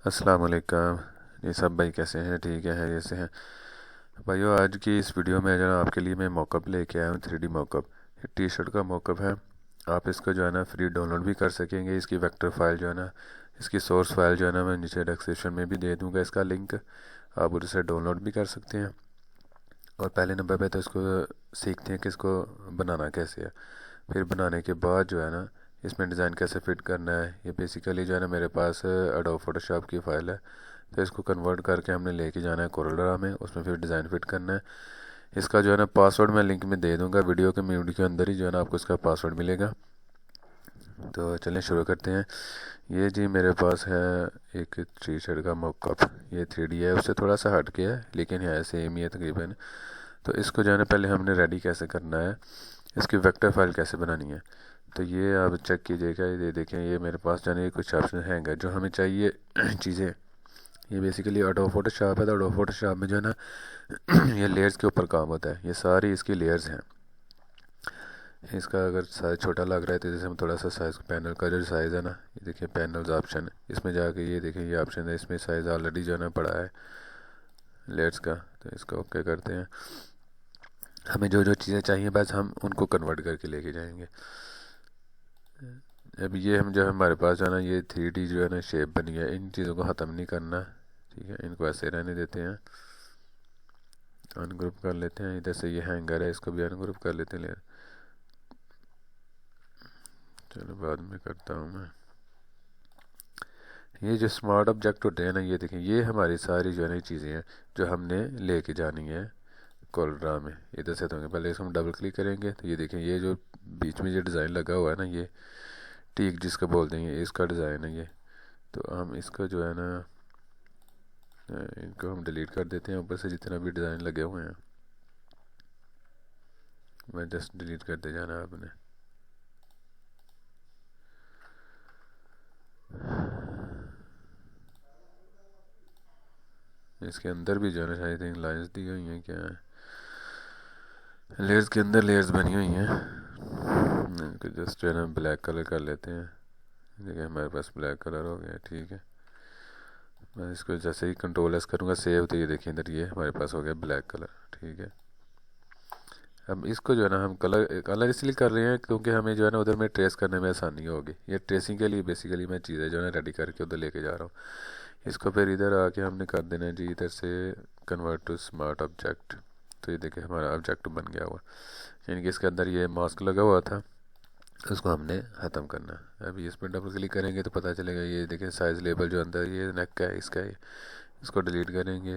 अस्सलाम वालेकुम। ये सब भाई कैसे हैं? ठीक है जैसे हैं भाइयों। आज की इस वीडियो में जो है आपके लिए मैं मॉकअप लेके आया हूँ, 3D मॉकअप। ये टी शर्ट का मॉकअप है। आप इसको जो है ना फ्री डाउनलोड भी कर सकेंगे। इसकी वेक्टर फाइल जो है ना, इसकी सोर्स फाइल जो है ना, मैं नीचे डिस्क्रिप्शन में भी दे दूँगा इसका लिंक। आप उसे डाउनलोड भी कर सकते हैं। और पहले नंबर पे तो इसको सीखते हैं कि इसको बनाना कैसे है। फिर बनाने के बाद जो है ना, इसमें डिज़ाइन कैसे फिट करना है। ये बेसिकली जो है ना मेरे पास एडोब फोटोशॉप की फ़ाइल है। तो इसको कन्वर्ट करके हमने लेके जाना है कोरोला में, उसमें फिर डिज़ाइन फिट करना है। इसका जो है ना पासवर्ड मैं लिंक में दे दूंगा, वीडियो के वीडियो के अंदर ही जो है ना आपको इसका पासवर्ड मिलेगा। तो चलें शुरू करते हैं। ये जी मेरे पास है एक टी शर्ट का मॉकअप। ये 3D है, उससे थोड़ा सा हट के है लेकिन है सेम ही है तकरीबन। तो इसको जो है ना पहले हमने रेडी कैसे करना है, इसकी वेक्टर फाइल कैसे बनानी है। तो ये आप चेक कीजिएगा, ये देखें, ये मेरे पास जो है ना कुछ ऑप्शन हैं जो हमें चाहिए चीज़ें। ये बेसिकली एडोब फोटोशॉप है। तो एडोब फोटोशॉप में जो है ना ये लेयर्स के ऊपर काम होता है। ये सारी इसकी लेयर्स हैं। इसका अगर साइज़ छोटा लग रहा है तो जैसे हम थोड़ा सा साइज़, पैनल का जो साइज़ है ना, ये देखिए पैनल्स ऑप्शन है, इसमें जाके ये देखें ये ऑप्शन है, इसमें साइज़ ऑलरेडी जो है ना पड़ा है लेयर्स का। तो इसको ओके करते हैं। हमें जो जो चीज़ें चाहिए बस हम उनको कन्वर्ट करके लेके जाएंगे। अब ये हम जो हमारे पास जो है ना ये 3D जो है ना शेप बनी है, इन चीज़ों को ख़त्म नहीं करना। ठीक है, इनको ऐसे रहने देते हैं। अनग्रुप कर लेते हैं। इधर से ये हैंगर है, इसको भी अनग्रुप कर लेते हैं लेयर। चलो बाद में करता हूँ मैं। ये जो स्मार्ट ऑब्जेक्ट होते हैं ना, ये देखें, ये हमारी सारी जो है ना चीज़ें हैं जो हमने लेके जानी है कोलरा में। इधर से तो पहले इसको हम डबल क्लिक करेंगे तो ये देखें, ये जो बीच में जो डिज़ाइन लगा हुआ है ना, ये टीक जिसको बोलते हैं, ये इसका डिज़ाइन है ये। तो हम इसका जो है ना इनको हम डिलीट कर देते हैं। ऊपर से जितना भी डिज़ाइन लगे हुए हैं मैं जस्ट डिलीट करते जाना आपने। इसके अंदर भी जो है ना आई थिंक लाइन्स दी हुई हैं, क्या है, लेयर्स के अंदर लेयर्स बनी हुई हैं। इनको जस्ट जो है ना ब्लैक कलर कर लेते हैं। देखिए हमारे पास ब्लैक कलर हो गया। ठीक है, मैं इसको जैसे ही कंट्रोल एस करूँगा सेव, तो ये देखिए इधर ये हमारे पास हो गया ब्लैक कलर। ठीक है, अब इसको जो है ना हम कलर कलर इसलिए कर रहे हैं क्योंकि हमें जो है ना उधर में ट्रेस करने में आसानी होगी। ये ट्रेसिंग के लिए बेसिकली मैं चीज़ें जो है ना रेडी करके उधर लेके जा रहा हूँ। इसको फिर इधर आके हमने कर देना है जी, इधर से कन्वर्ट टू स्मार्ट ऑब्जेक्ट। तो ये देखिए हमारा ऑब्जेक्ट बन गया हुआ, यानी कि इसके अंदर ये मास्क लगा हुआ था, उसको हमने ख़त्म करना। अभी इस पर डबल क्लिक करेंगे तो पता चलेगा, ये देखिए साइज़ लेबल जो अंदर ये नेक का है इसका है। इसको डिलीट करेंगे।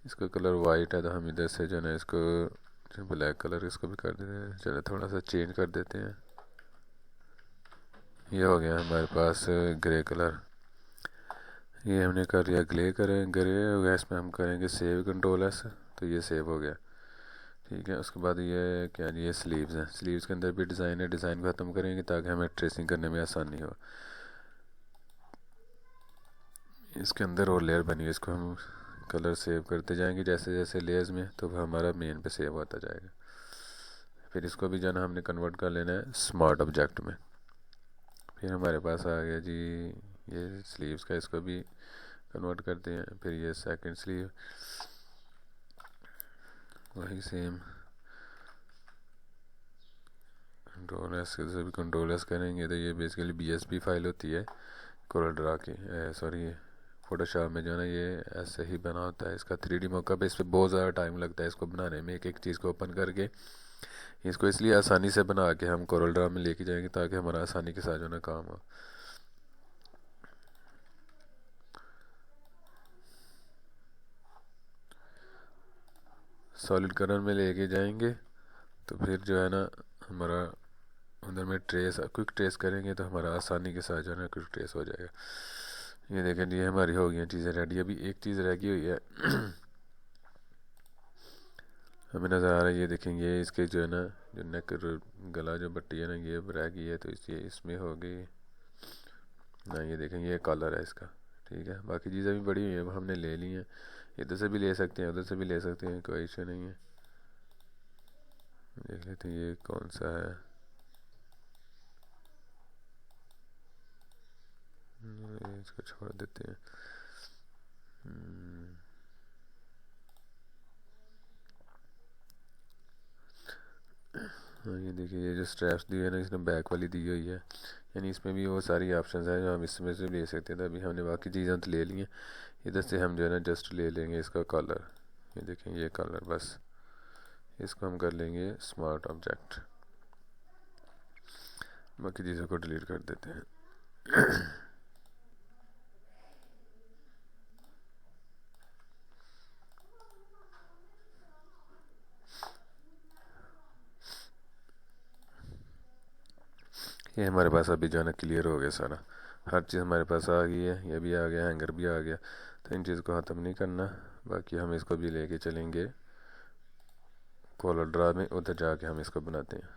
इसका कलर वाइट है तो हम इधर से जो है ना इसको ब्लैक कलर इसको भी कर देते हैं। चलो थोड़ा सा चेंज कर देते हैं। ये हो गया हमारे पास ग्रे कलर। ये हमने कर लिया ग्रे हो गया। इसमें हम करेंगे सेव, कंट्रोल एस, तो ये सेव हो गया। ठीक है, उसके बाद ये क्या, ये स्लीव्स हैं। स्लीव्स के अंदर भी डिज़ाइन है, डिज़ाइन को ख़त्म करेंगे ताकि हमें ट्रेसिंग करने में आसानी हो। इसके अंदर और लेयर बनी है, इसको हम कलर सेव करते जाएंगे जैसे जैसे लेयर्स में, तो वह हमारा मेन पे सेव होता जाएगा। फिर इसको भी जाना हमने कन्वर्ट कर लेना है स्मार्ट ऑब्जेक्ट में। फिर हमारे पास आ गया जी ये स्लीव्स का, इसको भी कन्वर्ट करते हैं। फिर ये सेकंड स्लीव, वही सेम कंट्रोल एस से भी कंट्रोल एस करेंगे तो ये बेसिकली BSP फाइल होती है कोरल ड्रा की, सॉरी फोटोशॉप में जो है ना ये ऐसे ही बना होता है। इसका 3D मॉकअप है, इस पर बहुत ज़्यादा टाइम लगता है इसको बनाने में, एक एक चीज़ को ओपन करके। इसको इसलिए आसानी से बना के हम कोरल ड्रा में लेके जाएंगे ताकि हमारा आसानी के साथ जो ना काम हो। सॉलिड कलर में लेके जाएंगे तो फिर जो है ना हमारा उधर में ट्रेस, क्विक ट्रेस करेंगे तो हमारा आसानी के साथ जो है ना क्विक ट्रेस हो जाएगा। ये देखें ये हमारी हो गई चीज़ें रेडी। अभी एक चीज़ रह गई हुई है हमें नज़र आ रहा है, ये देखेंगे ये इसके जो है ना जो नेक गला जो बट्टी है ना ये रह गई है, तो ये इसमें हो गई ना। ये देखेंगे ये कॉलर है इसका। ठीक है, बाकी चीज़ें भी बड़ी हुई हैं, हमने ले ली हैं। इधर से भी ले सकते हैं, उधर से भी ले सकते हैं, कोई इशू नहीं है। देख लेते हैं ये कौन सा है। इसको छोड़ देते हैं। हाँ, ये देखिए ये जो स्ट्रैप्स दी है ना, इसने बैक वाली दी हुई है, यानी इसमें भी वो सारी ऑप्शंस हैं जो हम इसमें से ले सकते थे। अभी हमने बाकी चीज़ें तो ले ली हैं, इधर से हम जो है ना जस्ट ले लेंगे इसका कलर। ये देखें ये कलर, बस इसको हम कर लेंगे स्मार्ट ऑब्जेक्ट, बाकी चीज़ों को डिलीट कर देते हैं। ये हमारे पास अभी जो है ना क्लियर हो गया सारा, हर चीज़ हमारे पास आ गई है, ये भी आ गया, हैंगर भी आ गया। तो इन चीज़ को ख़त्म नहीं करना, बाकी हम इसको भी लेके चलेंगे कॉलर ड्रा में, उधर जाके हम इसको बनाते हैं।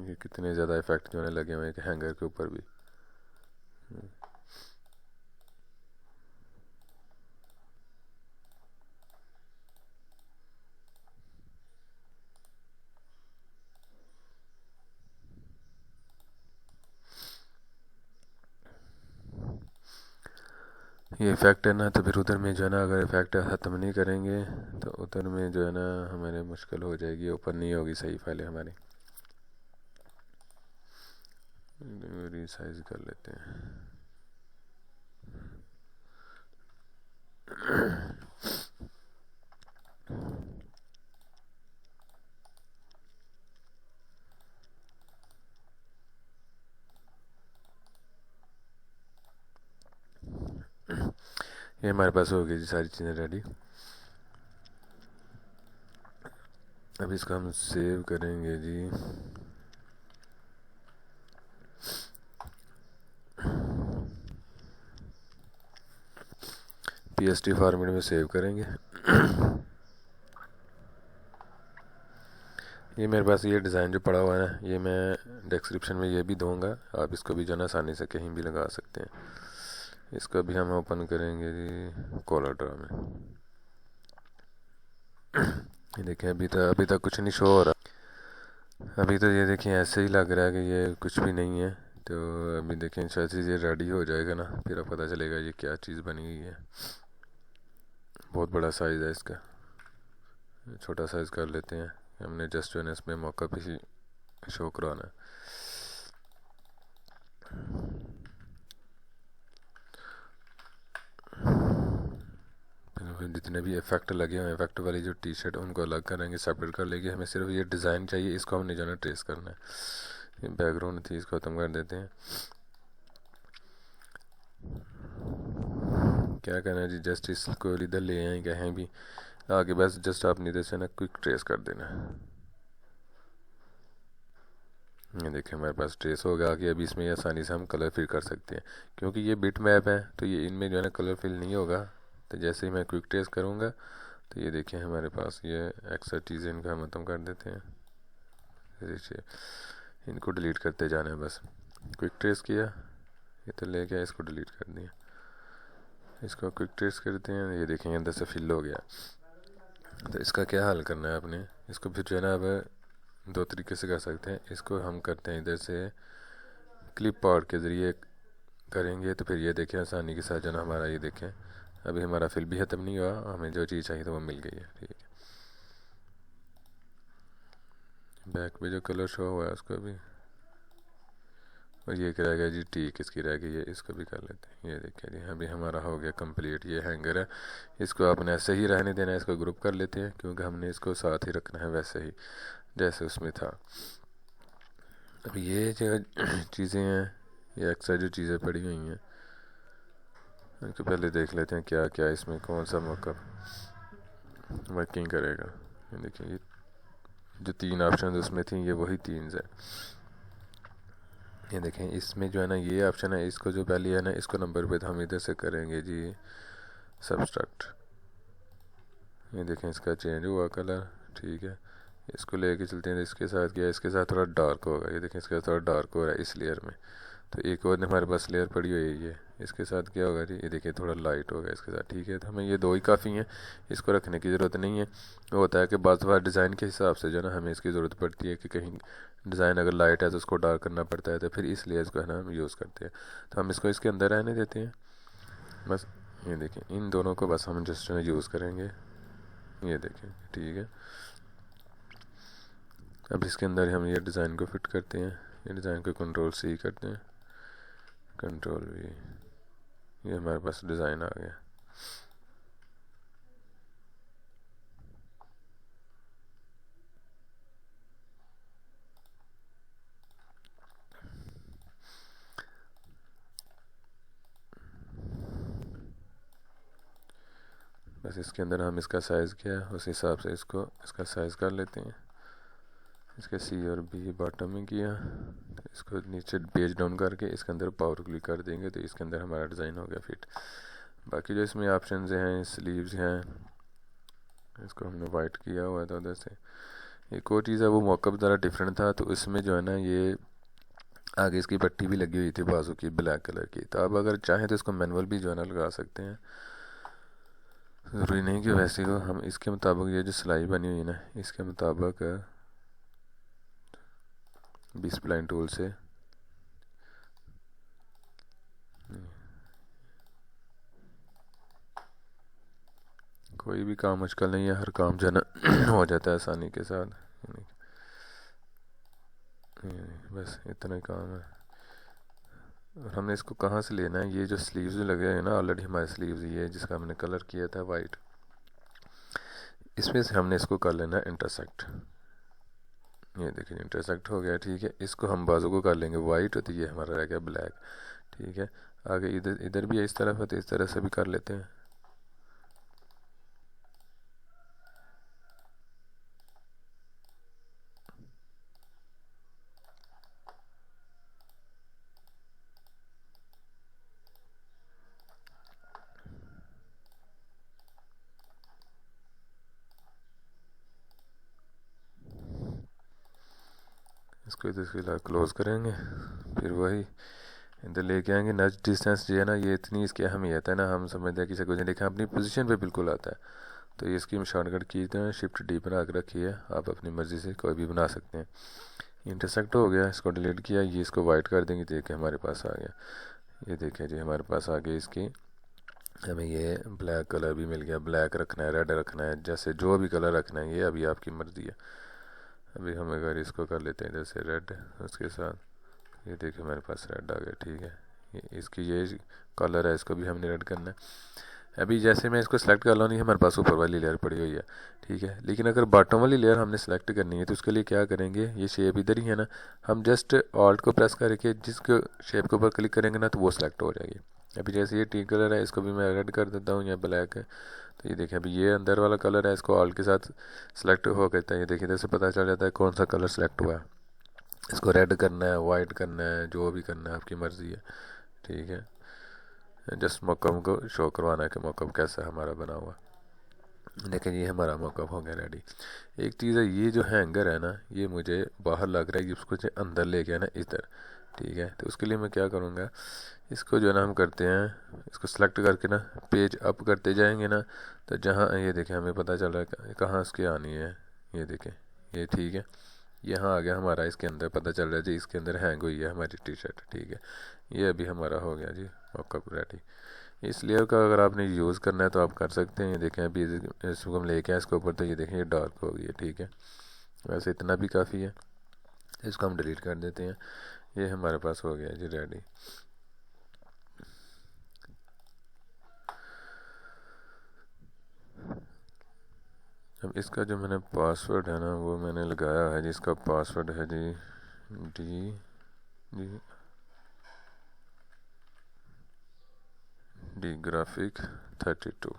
ये कितने ज़्यादा इफेक्ट जो है लगे हुए हैं हैंगर के ऊपर भी। ये इफ़ेक्ट है ना, तो फिर उधर में जो है ना अगर इफ़ेक्ट ख़त्म नहीं करेंगे तो उधर में जो है ना हमारे मुश्किल हो जाएगी, ओपन नहीं होगी सही फाइलें हमारी। रीसाइज कर लेते हैं। ये हमारे पास हो गई जी सारी चीज़ें रेडी। अब इसको हम सेव करेंगे जी। PST फॉर्मेट में सेव करेंगे। ये मेरे पास ये डिज़ाइन जो पड़ा हुआ है, ये मैं डिस्क्रिप्शन में ये भी दूंगा, आप इसको भी जो है आसानी से कहीं भी लगा सकते हैं। इसको भी हम ओपन करेंगे जी कॉलर ड्रा में। ये देखें अभी तक कुछ नहीं शो हो रहा, अभी तो ये देखें ऐसे ही लग रहा है कि ये कुछ भी नहीं है। तो अभी देखें शायद ये रेडी हो जाएगा ना, फिर अब पता चलेगा ये क्या चीज़ बनी हुई है। बहुत बड़ा साइज़ है इसका, छोटा साइज़ कर लेते हैं। हमने जस्ट जो है इसमें मौका भी शो करवाना है। जितने भी इफेक्ट लगे हुए हैं, इफेक्ट वाली जो टी शर्ट उनको अलग करेंगे, सेपरेट कर लेंगे। हमें सिर्फ ये डिज़ाइन चाहिए, इसको हमने जो है ट्रेस करना है। ये बैकग्राउंड थी, इसको ख़त्म कर देते हैं। क्या करना है जी, जस्ट इसको इधर ले आए कहीं भी आगे, बस जस्ट आपने इधर से ना क्विक ट्रेस कर देना। ये देखिए हमारे पास ट्रेस हो गया आगे। अभी इसमें आसानी से हम कलर फिल कर सकते हैं, क्योंकि ये बिट मैप है तो ये इनमें जो है ना कलर फिल नहीं होगा। तो जैसे ही मैं क्विक ट्रेस करूँगा तो ये देखिए हमारे पास ये एक्स्ट्रा चीज़ें इनका हम ख़त्म कर देते हैं। देखिए इनको डिलीट करते जाना है, बस क्विक ट्रेस किया, ये तो ले गया, इसको डिलीट कर दिया, इसको क्विक ट्रेस करते हैं। ये देखेंगे अंदर से फिल हो गया। तो इसका क्या हल करना है आपने, इसको फिर जो है ना अब दो तरीके से कर सकते हैं। इसको हम करते हैं इधर से क्लिप आर्ट के ज़रिए करेंगे, तो फिर ये देखें आसानी के साथ जो ना हमारा ये देखें अभी हमारा फिल भी ख़त्म नहीं हुआ, हमें जो चीज़ चाहिए तो वो मिल गई है। ठीक है, बैक पे जो कलर शो हुआ है उसको भी, और ये क्या रह गया जी टी किसकी रह गई है, इसको भी कर लेते हैं। ये देखिए जी अभी हमारा हो गया कंप्लीट। ये हैंगर है, इसको आपने ऐसे ही रहने देना है। इसको ग्रुप कर लेते हैं क्योंकि हमने इसको साथ ही रखना है वैसे ही जैसे उसमें था। अब ये जो चीज़ें हैं, ये एक्स्ट्रा जो चीज़ें पड़ी हुई हैं उनको पहले देख लेते हैं क्या क्या इसमें कौन सा मौका वर्किंग करेगा। ये देखिए ये जो तीन ऑप्शन उसमें थी, ये वही तीन है। ये देखें इसमें जो है ना ये ऑप्शन है, इसको जो पहले है ना इसको नंबर पे तो हम इधर से करेंगे जी सब्सट्रैक्ट। ये देखें इसका चेंज हुआ कलर, ठीक है, इसको लेके चलते हैं। इसके साथ क्या, इसके साथ थोड़ा डार्क होगा। ये देखें इसके साथ थोड़ा डार्क हो रहा है इस लेयर में, तो एक और हमारे पास लेयर पड़ी हुई है ये, इसके साथ क्या होगा जी, ये देखिए थोड़ा लाइट हो गया इसके साथ, ठीक है। तो हमें ये दो ही काफ़ी हैं, इसको रखने की ज़रूरत नहीं है। वो होता है कि बाज़ बार डिज़ाइन के हिसाब से जो है ना हमें इसकी ज़रूरत पड़ती है कि कहीं डिज़ाइन अगर लाइट है तो उसको डार्क करना पड़ता है, तो फिर इसलिए इसको है ना हम यूज़ करते हैं। तो हम इसको इसके अंदर रहने देते हैं बस। ये देखिए इन दोनों को बस हम जस्ट यूज़ करेंगे, ये देखें, ठीक है। अब इसके अंदर हम ये डिज़ाइन को फिट करते हैं, ये डिज़ाइन को कंट्रोल-C करते हैं, कंट्रोल-V, ये हमारे पास डिज़ाइन आ गया। बस इसके अंदर हम इसका साइज़ क्या है उस हिसाब से इसका साइज़ कर लेते हैं। इसके C और B बॉटम में किया, तो इसको नीचे पेज डाउन करके इसके अंदर पावर क्लिक कर देंगे तो इसके अंदर हमारा डिज़ाइन हो गया फिट। बाकी जो इसमें ऑप्शंस हैं, स्लीव्स हैं, इसको हमने वाइट किया हुआ था उधर से। एक और चीज़ है, वो मॉकअप ज़रा डिफरेंट था, तो इसमें जो है ना ये आगे इसकी पट्टी भी लगी हुई थी बाजू की ब्लैक कलर की। तो अब अगर चाहें तो इसको मैनुअल भी जो है ना लगा सकते हैं, ज़रूरी नहीं कि वैसे को हम इसके मुताबिक ये जो सिलाई बनी हुई है ना इसके मुताबिक बी स्प्लाइन टूल से कोई भी काम मुश्किल नहीं है, हर काम जो है ना हो जाता है आसानी के साथ। बस इतना ही काम है। और हमने इसको कहाँ से लेना है, ये जो स्लीव्स लगे हैं ना ऑलरेडी हमारे स्लीव्स, ये जिसका हमने कलर किया था वाइट, इसमें से हमने इसको कर लेना है इंटरसेक्ट। ये देखिए इंटरसेक्ट हो गया, ठीक है। इसको हम बाजू को कर लेंगे वाइट, तो ये हमारा रह गया ब्लैक, ठीक है। आगे इधर इधर भी इस तरफ है तो इस तरह से भी कर लेते हैं। इसको इधर से क्लोज करेंगे, फिर वही इधर लेके आएंगे। नच डिस्टेंस जो है ना ये इतनी इसकी अहमियत है ना, हम समझते हैं किसी को नहीं देखा अपनी पोजीशन पे बिल्कुल आता है। तो ये इसकी शॉर्टकट की तो Shift-D बना के रखी है, आप अपनी मर्ज़ी से कोई भी बना सकते हैं। इंटरसेक्ट हो गया, इसको डिलीट किया, ये इसको वाइट कर देंगे, देखिए हमारे पास आ गया। ये देखिए जी हमारे पास आ गई इसकी, हमें ये ब्लैक कलर भी मिल गया। ब्लैक रखना है, रेड रखना है, जैसे जो भी कलर रखना है ये अभी आपकी मर्ज़ी है। अभी हम अगर इसको कर लेते हैं जैसे रेड, उसके साथ ये देखिए हमारे पास रेड आ गया, ठीक है। इसकी ये कलर है, इसको भी हमने रेड करना है। अभी जैसे मैं इसको सेलेक्ट कर लूँ, नहीं हमारे पास ऊपर वाली लेयर पड़ी हुई है, ठीक है। लेकिन अगर बॉटम वाली लेयर हमने सेलेक्ट करनी है तो उसके लिए क्या करेंगे, ये शेप इधर ही है ना, हम जस्ट ऑल्ट को प्रेस करके जिसको शेप के ऊपर क्लिक करेंगे ना तो वो सिलेक्ट हो जाएगी। अभी जैसे ये टी कलर है, इसको भी मैं रेड कर देता हूँ, या ब्लैक है, तो ये देखिए अभी ये अंदर वाला कलर है, इसको ऑल्ट के साथ सेलेक्ट हो करता है। ये देखिए इधर से पता चल जाता है कौन सा कलर सेलेक्ट हुआ है। इसको रेड करना है, वाइट करना है, जो भी करना है आपकी मर्ज़ी है, ठीक है। जस्ट मॉकअप को शो करवाना है कि मॉकअप कैसा हमारा बना हुआ। लेकिन ये हमारा मॉकअप हो गया रेडी। एक चीज़ है, ये जो हैंगर है ना ये मुझे बाहर लग रहा है, ये उसको अंदर लेके आना इधर, ठीक है। तो उसके लिए मैं क्या करूँगा, इसको जो है ना हम करते हैं, इसको सेलेक्ट करके ना पेज अप करते जाएंगे ना, तो जहाँ ये देखें हमें पता चल रहा है कहाँ इसकी आनी है। ये देखें ये, ठीक है, यहाँ आ गया हमारा, इसके अंदर पता चल रहा है जी इसके अंदर हैंग हुई है हमारी टी शर्ट, ठीक है। ये अभी हमारा हो गया जी मॉकअप रेडी। इस लेयर का अगर आपने यूज़ करना है तो आप कर सकते हैं। ये देखें अभी इसको हम लेके आए इसके ऊपर, तो ये देखें ये डार्क हो गई है, ठीक है। वैसे इतना भी काफ़ी है, इसको हम डिलीट कर देते हैं। ये हमारे पास हो गया जी रेडी। अब इसका जो मैंने पासवर्ड है ना वो मैंने लगाया है, जिसका पासवर्ड है जी डी ग्राफिक 32,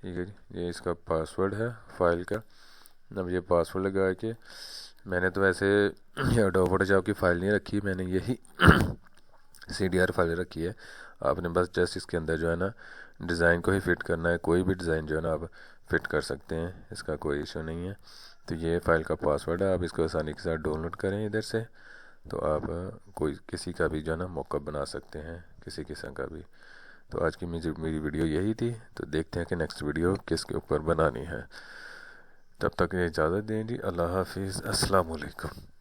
ठीक है जी। ये इसका पासवर्ड है फाइल का। अब ये पासवर्ड लगा के मैंने तो वैसे एडोब फोटोशॉप की फ़ाइल नहीं रखी, मैंने यही CDR फाइल रखी है। आपने बस जस्ट इसके अंदर जो है ना डिज़ाइन को ही फिट करना है, कोई भी डिज़ाइन जो है ना आप फिट कर सकते हैं, इसका कोई इशू नहीं है। तो ये फ़ाइल का पासवर्ड है, आप इसको आसानी के साथ डाउनलोड करें इधर से, तो आप कोई किसी का भी जो है ना मॉकअप बना सकते हैं, किसी किस्म का भी। तो आज की मेरी वीडियो यही थी। तो देखते हैं कि नेक्स्ट वीडियो किसके ऊपर बनानी है। तब तक इजाज़त दें जी। अल्लाह हाफिज़। अस्सलाम वालेकुम।